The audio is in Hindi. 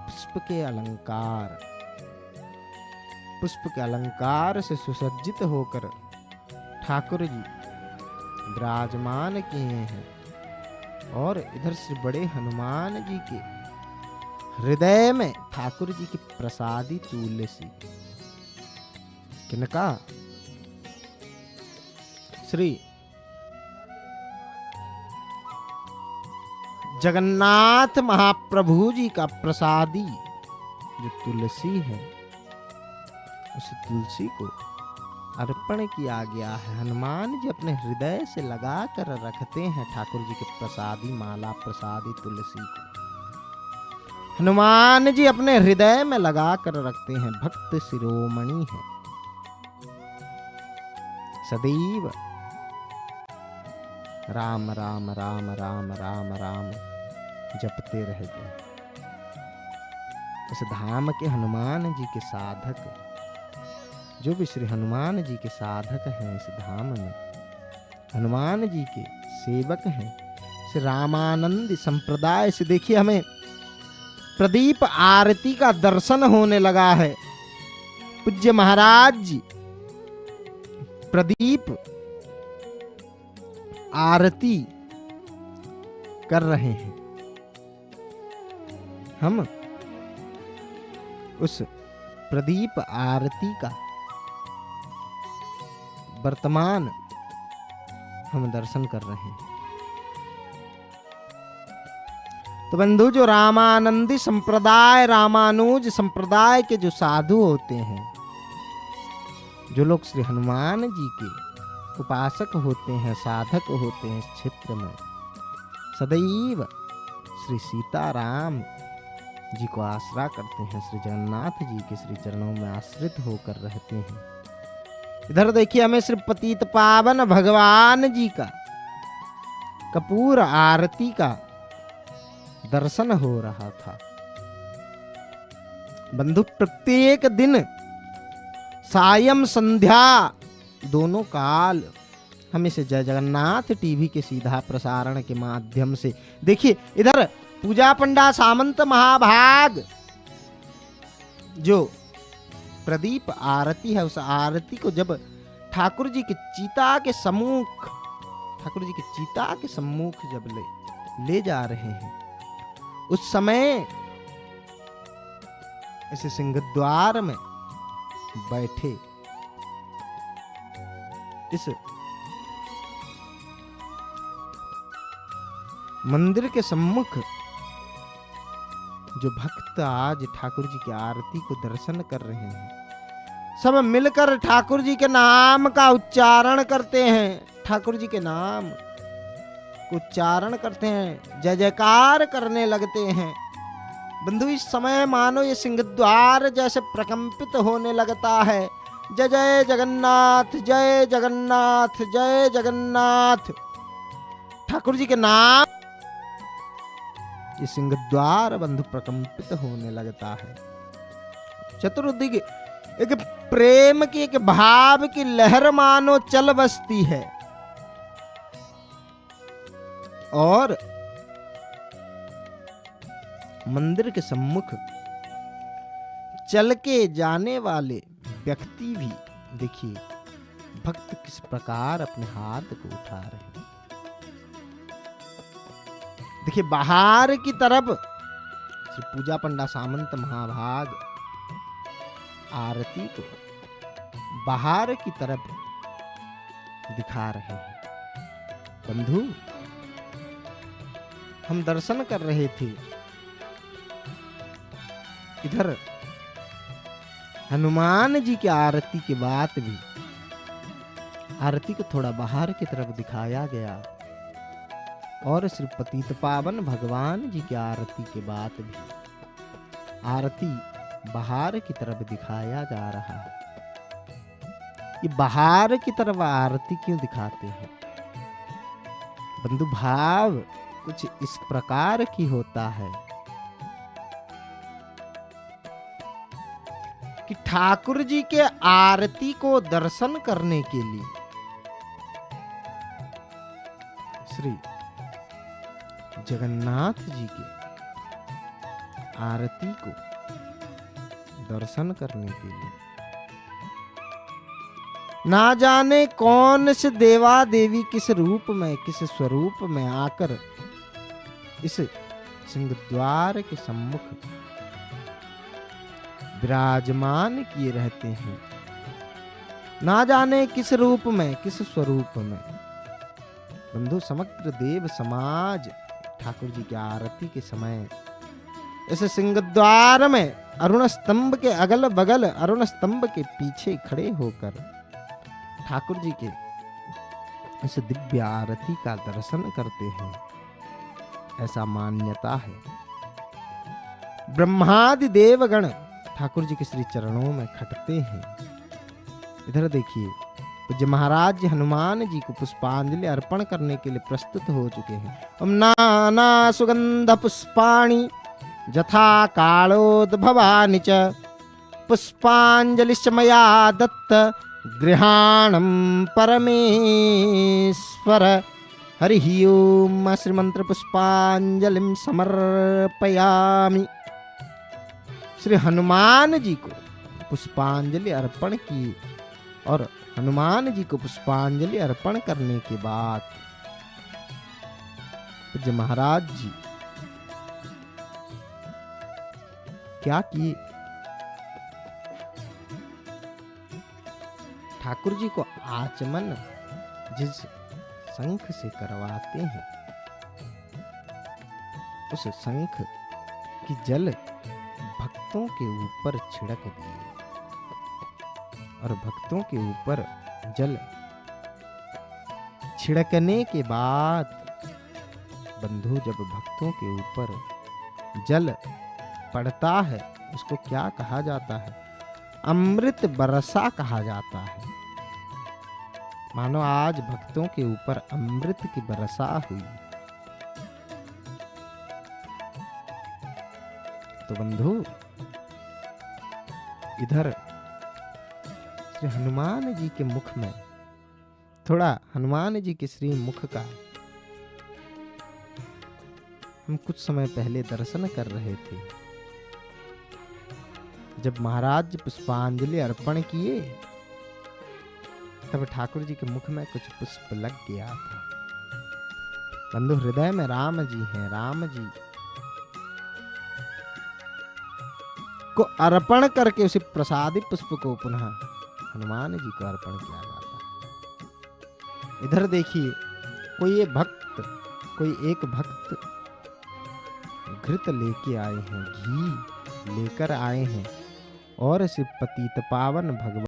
पुष्प के अलंकार से सुसज्जित होकर ठाकुर जी विराजमान किए हैं। और इधर श्री बड़े हनुमान जी के हृदय में ठाकुर जी की प्रसादी तुलसी, किनका? श्री जगन्नाथ महाप्रभु जी का प्रसादी जो तुलसी है, उस तुलसी को अर्पण किया गया है। हनुमान जी अपने हृदय से लगा कर रखते हैं ठाकुर जी के प्रसादी माला, प्रसादी तुलसी को हनुमान जी अपने हृदय में लगा कर रखते हैं। भक्त शिरोमणि है, सदैव राम राम राम राम राम राम जपते रहते। इस धाम के हनुमान जी के साधक, जो भी श्री हनुमान जी के साधक हैं, इस धाम में हनुमान जी के सेवक हैं। श्री रामानंद संप्रदाय से देखिए हमें प्रदीप आरती का दर्शन होने लगा है। पूज्य महाराज जी प्रदीप आरती कर रहे हैं। हम उस प्रदीप आरती का वर्तमान हम दर्शन कर रहे हैं। तो बंधु, जो रामानंदी संप्रदाय, रामानुज संप्रदाय के जो साधु होते हैं, जो लोग श्री हनुमान जी के उपासक होते हैं, साधक होते हैं, इस क्षेत्र में सदैव श्री सीताराम जी को आसरा करते हैं, श्री जगन्नाथ जी के श्री चरणों में आश्रित होकर रहते हैं। इधर देखिए हमें श्री पतित पावन भगवान जी का कपूर आरती का दर्शन हो रहा था। बंधु, प्रत्येक दिन सायं संध्या दोनों काल हम इसे जय जगन्नाथ टीवी के सीधा प्रसारण के माध्यम से देखिए। इधर पूजा पंडा सामंत महाभाग जो प्रदीप आरती है, उस आरती को जब ठाकुर जी के चिता के सम्मुख, ठाकुर जी के चिता के सम्मुख जब ले जा रहे हैं, उस समय ऐसे सिंहद्वार में बैठे इस मंदिर के सम्मुख जो भक्त आज ठाकुर जी की आरती को दर्शन कर रहे हैं, सब मिलकर ठाकुर जी के नाम का उच्चारण करते हैं। ठाकुर जी के नाम को उच्चारण करते हैं, जय जयकार करने लगते हैं। बंधु, इस समय मानो ये सिंहद्वार जैसे प्रकंपित होने लगता है। जय जय जगन्नाथ, जय जगन्नाथ, जय जगन्नाथ। ठाकुर जी के नाम ये सिंहद्वार बंधु प्रकंपित होने लगता है। चतुर्दिग एक प्रेम की, एक भाव की लहर मानो चल बसती है। और मंदिर के सम्मुख चल के जाने वाले व्यक्ति भी देखिए भक्त किस प्रकार अपने हाथ को उठा रहे हैं। देखिए बाहर की तरफ श्री पूजा पंडा सामंत महाभाग आरती को बाहर की तरफ दिखा रहे हैं। बंधु, हम दर्शन कर रहे थे, इधर हनुमान जी की आरती के बाद भी आरती को थोड़ा बाहर की तरफ दिखाया गया, और श्री पतित पावन भगवान जी की आरती के बाद भी आरती बाहर की तरफ दिखाया जा रहा है। ये बाहर की तरफ आरती क्यों दिखाते हैं? बंधु, भाव कुछ इस प्रकार की होता है कि ठाकुर जी के आरती को दर्शन करने के लिए श्री जगन्नाथ जी के आरती को दर्शन करने के लिए। ना जाने कौन से देवा देवी किस रूप में, किस स्वरूप में आकर इस सिंहद्वार के सम्मुख विराजमान किए रहते हैं। ना जाने किस रूप में, किस स्वरूप में। बंधु, समग्र देव समाज ठाकुर जी की आरती के समय इस सिंहद्वार में अरुण स्तंभ के अगल बगल, अरुण स्तंभ के पीछे खड़े होकर ठाकुर जी के इस दिव्य आरती का दर्शन करते हैं, ऐसा मान्यता है। ब्रह्मादि देवगण ठाकुर जी के श्री चरणों में खटते हैं। इधर देखिए, पूज्य महाराज जी हनुमान जी को पुष्पांजलि अर्पण करने के लिए प्रस्तुत हो चुके हैं। ओम नाना सुगंध पुष्पाणि यथा कालोद्भवानि च पुष्पांजलिश्च मया दत्त गृहाणं परमेश्वर। हरि ओम। श्रीमंत्र पुष्पांजलिं समर्पयामि। श्री हनुमान जी को पुष्पांजलि अर्पण की और हनुमान जी को पुष्पांजलि अर्पण करने के बाद पूज्य महाराज जी क्या किए? ठाकुर जी को आचमन जिस शंख से करवाते हैं, उस शंख की जल भक्तों के ऊपर छिड़क दिए और भक्तों के ऊपर जल छिड़कने के बाद बंधु, जब भक्तों के ऊपर जल पड़ता है उसको क्या कहा जाता है? अमृत बरसा कहा जाता है। मानो आज भक्तों के ऊपर अमृत की बरसा हुई। तो बंधु, इधर श्री हनुमान जी के मुख में, थोड़ा हनुमान जी के श्री मुख का हम कुछ समय पहले दर्शन कर रहे थे। जब महाराज जी पुष्पांजलि अर्पण किए तब ठाकुर जी के मुख में कुछ पुष्प लग गया था। बंधु, हृदय में राम जी हैं। राम जी को अर्पण करके उसी प्रसादित पुष्प को पुनः हनुमान जी को अर्पण किया जाता है। इधर देखिए, कोई एक भक्त घृत लेके आए हैं, घी लेकर आए हैं और शिव पतित पावन भगवान